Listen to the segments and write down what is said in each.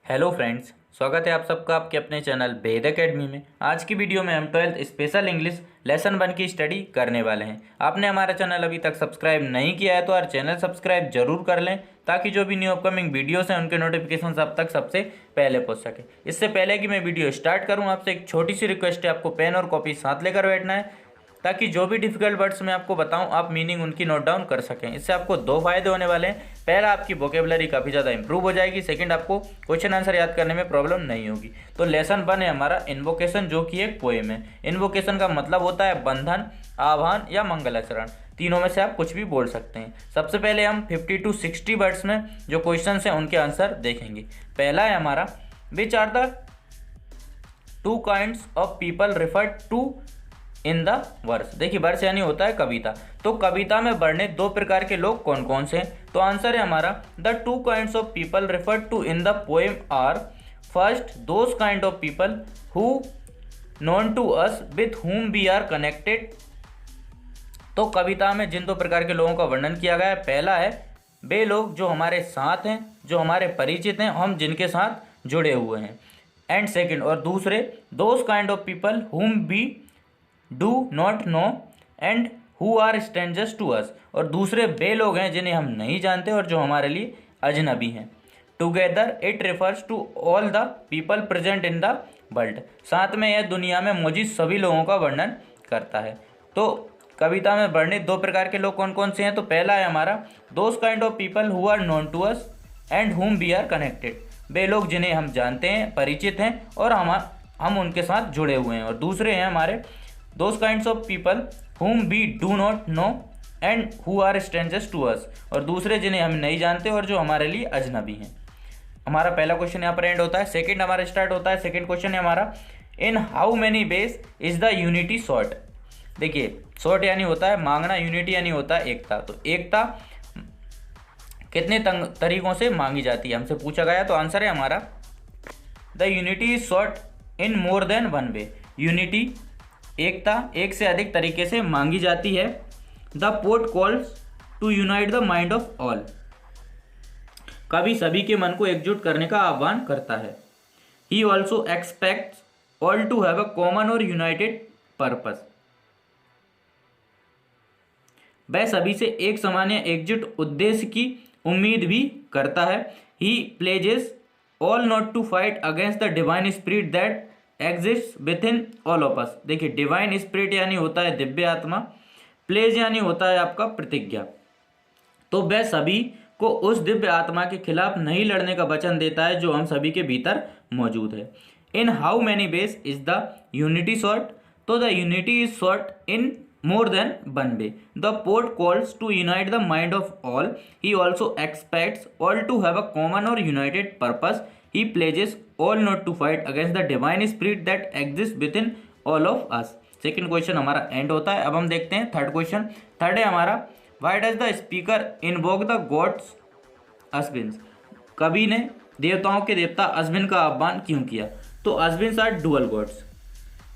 Hello friends, स्वागत है आप सबका आपके अपने चैनल वेद एकेडमी में। आज की वीडियो में हम 12th स्पेशल इंग्लिश लेसन 1 की स्टडी करने वाले हैं। आपने हमारा चैनल अभी तक सब्सक्राइब नहीं किया है तो यार चैनल सब्सक्राइब जरूर कर लें, ताकि जो भी न्यू अपकमिंग वीडियोस हैं उनके नोटिफिकेशन आप तक सबसे पहले पहुंच सके। इससे पहले कि मैं वीडियो स्टार्ट करूँ, आपसे एक छोटी सी रिक्वेस्ट है, आपको पेन और कॉपी साथ लेकर बैठना है, ताकि जो भी डिफिकल्ट वर्ड्स मैं आपको बताऊं आप मीनिंग उनकी नोट डाउन कर सकें। इससे आपको दो फायदे होने वाले हैं। पहला, आपकी वोकेबलरी काफ़ी ज़्यादा इंप्रूव हो जाएगी। सेकंड, आपको क्वेश्चन आंसर याद करने में प्रॉब्लम नहीं होगी। तो लेसन 1 है हमारा इन्वोकेशन, जो कि एक पोएम है। इन्वोकेशन का मतलब होता है बंधन, आह्वान या मंगलाचरण। तीनों में से आप कुछ भी बोल सकते हैं। सबसे पहले हम 50 to 60 वर्ड्स में जो क्वेश्चन हैं उनके आंसर देखेंगे। पहला है हमारा, which are the two kinds of people referred to in the verse. देखिए, वर्स यानी होता है कविता। तो कविता में वर्णित दो प्रकार के लोग कौन कौन से हैं? तो आंसर है हमारा, the two kinds of people referred to in the poem are, first those kind of people who known to us with whom we are connected. तो कविता में जिन दो प्रकार के लोगों का वर्णन किया गया है, पहला है वे लोग जो हमारे साथ हैं, जो हमारे परिचित हैं, हम जिनके साथ जुड़े हुए हैं। एंड सेकंड, और दूसरे, those kind of people whom we do not know and who are strangers to us. और दूसरे वे लोग हैं जिन्हें हम नहीं जानते और जो हमारे लिए अजनबी हैं। Together it refers to all the people present in the world. साथ में यह दुनिया में मौजूद सभी लोगों का वर्णन करता है। तो कविता में वर्णित दो प्रकार के लोग कौन कौन से हैं? तो पहला है हमारा, those kind of people who are known to us and whom we are connected. वे लोग जिन्हें हम जानते हैं, परिचित हैं और हम उनके साथ जुड़े हुए हैं। और दूसरे हैं हमारे, those kinds of people whom we do not know and who are strangers to us। और दूसरे जिन्हें हम नहीं जानते और जो हमारे लिए अजनबी हैं। हमारा पहला क्वेश्चन यहाँ पर एंड होता है। सेकंड हमारा स्टार्ट होता है। सेकंड क्वेश्चन है हमारा, in how many ways is the unity sort. देखिए, सॉर्ट यानी होता है मांगना, यूनिटी यानी होता है एकता। तो एकता कितने तरीकों से मांगी जाती है हमसे पूछा गया। तो आंसर है हमारा, the unity is sought in more than one way. Unity, एकता, एक से अधिक तरीके से मांगी जाती है। The poet calls to unite the mind of all. कवि सभी के मन को एकजुट करने का आह्वान करता है। He also expects all to have a common और यूनाइटेड पर्पस। वह सभी से एक समान या एकजुट उद्देश्य की उम्मीद भी करता है। He pledges all not to fight against the divine spirit that exist within all of us. देखिए, डिवाइन स्पिरिट यानी होता है दिव्य आत्मा, प्लेज यानी होता है आपका प्रतिज्ञा। तो वह सभी को उस दिव्य आत्मा के खिलाफ नहीं लड़ने का वचन देता है जो हम सभी के भीतर मौजूद है। In how many ways is the unity sought. तो the unity is sought in more than one way. The poet calls to unite the mind of all. He also expects all to have a common और united purpose. He pledges all not to fight against the divine spirit that exists within all of us। Second question हमारा and होता है। अब हम देखते हैं third question. Third है हमारा, why does the speaker invoke the gods Ashwin's. कवि ने देवताओं के देवता अश्विन का आह्वान क्यों किया? तो अश्विन्स आर डुअल गॉड्स।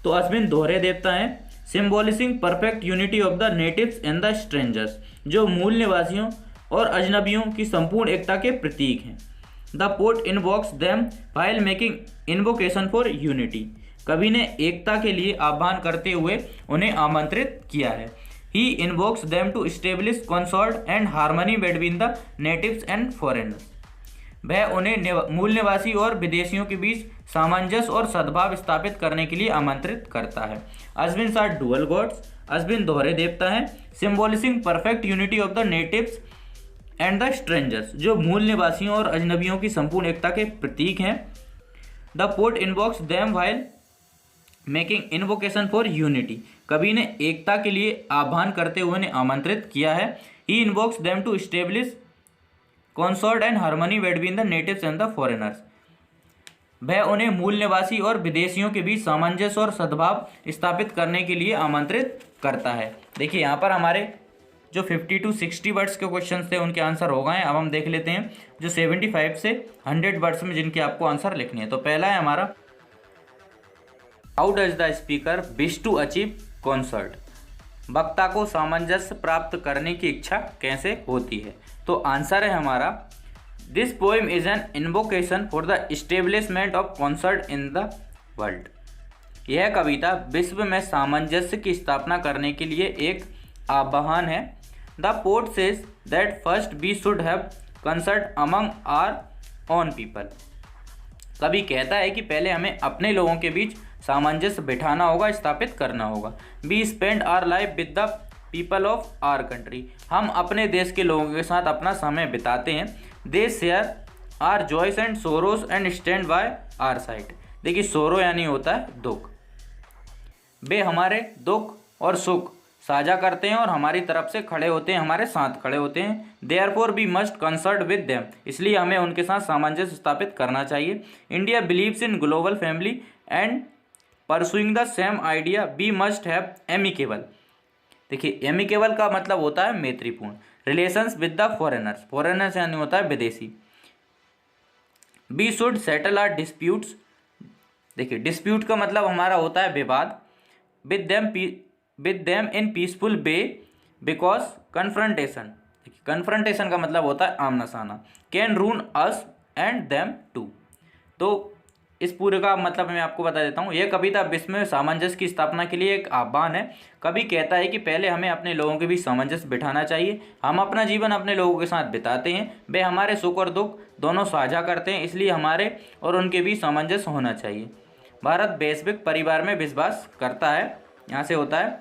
तो अश्विन दोहरे देवता हैं। Symbolising perfect unity of the natives and the strangers, जो मूल निवासियों और अजनबियों की संपूर्ण एकता के प्रतीक हैं। The poet invokes them while making invocation for unity. कवि ने एकता के लिए आह्वान करते हुए उन्हें आमंत्रित किया है। He invokes them to establish concord and harmony between the natives and foreigners. वह उन्हें मूल निवासी और विदेशियों के बीच सामंजस्य और सद्भाव स्थापित करने के लिए आमंत्रित करता है। Ashwins are dual gods. Ashwin दोहरे देवता हैं। Symbolising perfect unity of the natives and the strangers, जो मूल निवासियों और अजनबियों की संपूर्ण एकता के प्रतीक हैं। The poet invokes them while making invocation for unity. कवि ने एकता के लिए आह्वान करते हुए उन्हें आमंत्रित किया है। He invokes them to establish concord and harmony between the natives and the foreigners. वह उन्हें मूल निवासी और विदेशियों के बीच सामंजस्य और सद्भाव स्थापित करने के लिए आमंत्रित करता है। देखिए, यहाँ पर हमारे जो 50 to 60 वर्ड्स के क्वेश्चन थे उनके आंसर हो गए हैं। अब हम देख लेते हैं जो 75 से 100 वर्ड्स में जिनके आपको आंसर लिखने हैं। तो पहला है हमारा, how does the speaker wish to achieve concert. वक्ता को सामंजस्य प्राप्त करने की इच्छा कैसे होती है? तो आंसर है हमारा, this poem is an invocation for the establishment of concert in the world. यह कविता विश्व में सामंजस्य की स्थापना करने के लिए एक आह्वान है। The poet says that first we should have concert among our own people. कवि कहता है कि पहले हमें अपने लोगों के बीच सामंजस्य बिठाना होगा, स्थापित करना होगा। We spend our life with the people of our country. हम अपने देश के लोगों के साथ अपना समय बिताते हैं। They share our joys and sorrows and stand by our side. देखिए सोरो यानी होता है दुख। वे हमारे दुख और सुख साझा करते हैं और हमारी तरफ से खड़े होते हैं, हमारे साथ खड़े होते हैं। Therefore we must concert with them. इसलिए हमें उनके साथ सामंजस्य स्थापित करना चाहिए। India believes in global family and pursuing the same idea we must have amicable. देखिए एमिकेबल का मतलब होता है मैत्रीपूर्ण relations with the foreigners. Foreigners यानी होता है विदेशी। We should settle our disputes. देखिए डिस्प्यूट का मतलब हमारा होता है विवाद। With them in peaceful way because confrontation. देखिए कन्फ्रंटेशन का मतलब होता है आमना सामना। Can ruin us and them too. तो इस पूरे का मतलब मैं आपको बता देता हूँ। यह कविता विश्व में सामंजस्य की स्थापना के लिए एक आह्वान है। कवि कहता है कि पहले हमें अपने लोगों के बीच सामंजस्य बिठाना चाहिए। हम अपना जीवन अपने लोगों के साथ बिताते हैं। वे हमारे सुख और दुख दोनों साझा करते हैं, इसलिए हमारे और उनके बीच सामंजस्य होना चाहिए। भारत वैश्विक परिवार में विश्वास करता है। यहाँ से होता है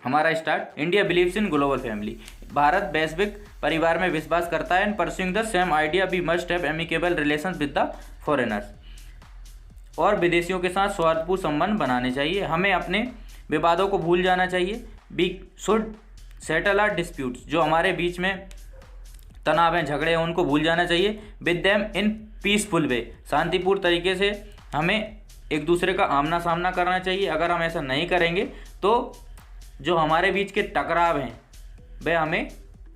हमारा start. India believes in global family. भारत वैश्विक परिवार में विश्वास करता है। And pursuing the same idea we must have amicable relations with the foreigners. और विदेशियों के साथ सौहार्दपूर्ण संबंध बनाने चाहिए। हमें अपने विवादों को भूल जाना चाहिए। We should settle our disputes. जो हमारे बीच में तनाव हैं, झगड़े हैं, उनको भूल जाना चाहिए। विद देम इन पीसफुल वे। शांतिपूर्ण तरीके से हमें एक दूसरे का आमना सामना करना चाहिए। अगर हम ऐसा नहीं करेंगे तो जो हमारे बीच के टकराव हैं वे हमें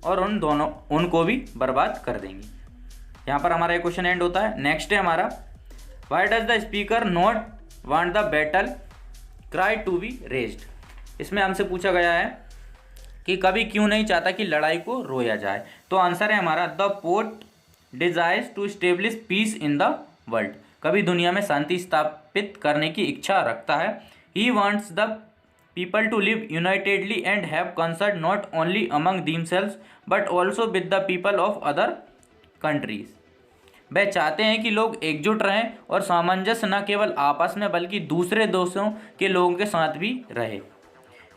और उनको भी बर्बाद कर देंगे। यहाँ पर हमारा एक क्वेश्चन एंड होता है। नेक्स्ट है हमारा, why does the speaker not want the battle cry to be raised. इसमें हमसे पूछा गया है कि कवि क्यों नहीं चाहता कि लड़ाई को रोया जाए। तो आंसर है हमारा, the poet desires to establish peace in the world. कवि दुनिया में शांति स्थापित करने की इच्छा रखता है। He wants the people to live unitedly and have concert not only among themselves but also with the people of other countries. वह चाहते हैं कि लोग एकजुट रहें और सामंजस्य न केवल आपस में बल्कि दूसरे देशों के लोगों के साथ भी रहे।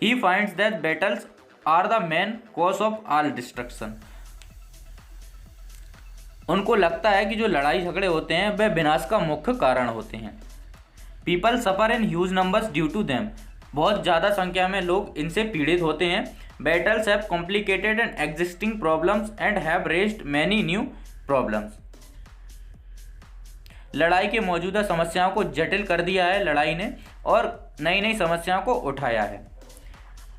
He finds that battles are the main cause of all destruction. उनको लगता है कि जो लड़ाई झगड़े होते हैं वह विनाश का मुख्य कारण होते हैं। People suffer in huge numbers due to them. बहुत ज़्यादा संख्या में लोग इनसे पीड़ित होते हैं। Battles have complicated and existing problems and have raised many new problems. लड़ाई के मौजूदा समस्याओं को जटिल कर दिया है लड़ाई ने और नई नई समस्याओं को उठाया है।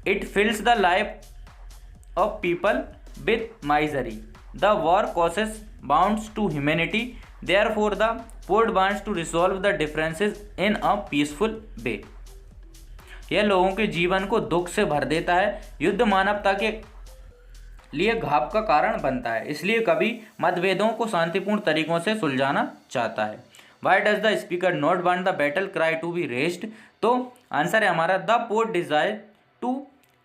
It फिल्स the life of people with misery. The war causes bounds to humanity, therefore the poet wants to resolve the differences in a peaceful way। यह लोगों के जीवन को दुख से भर देता है। युद्ध मानवता के लिए घाव का कारण बनता है, इसलिए कवि मतभेदों को शांतिपूर्ण तरीकों से सुलझाना चाहता है। Why does the speaker not want the battle cry to be raised? तो आंसर है हमारा, the poet desire to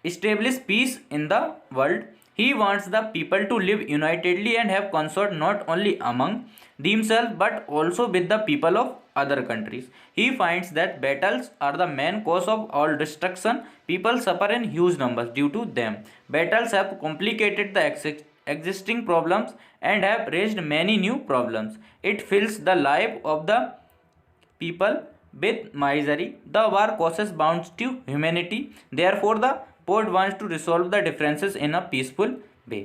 establish peace in the world। He wants the people to live unitedly and have concord not only among themselves but also with the people of other countries। He finds that battles are the main cause of all destruction। People suffer in huge numbers due to them। Battles have complicated the existing problems and have raised many new problems। It fills the life of the people with misery। The war causes bounds to humanity, therefore the poet wants to resolve the differences in a peaceful way।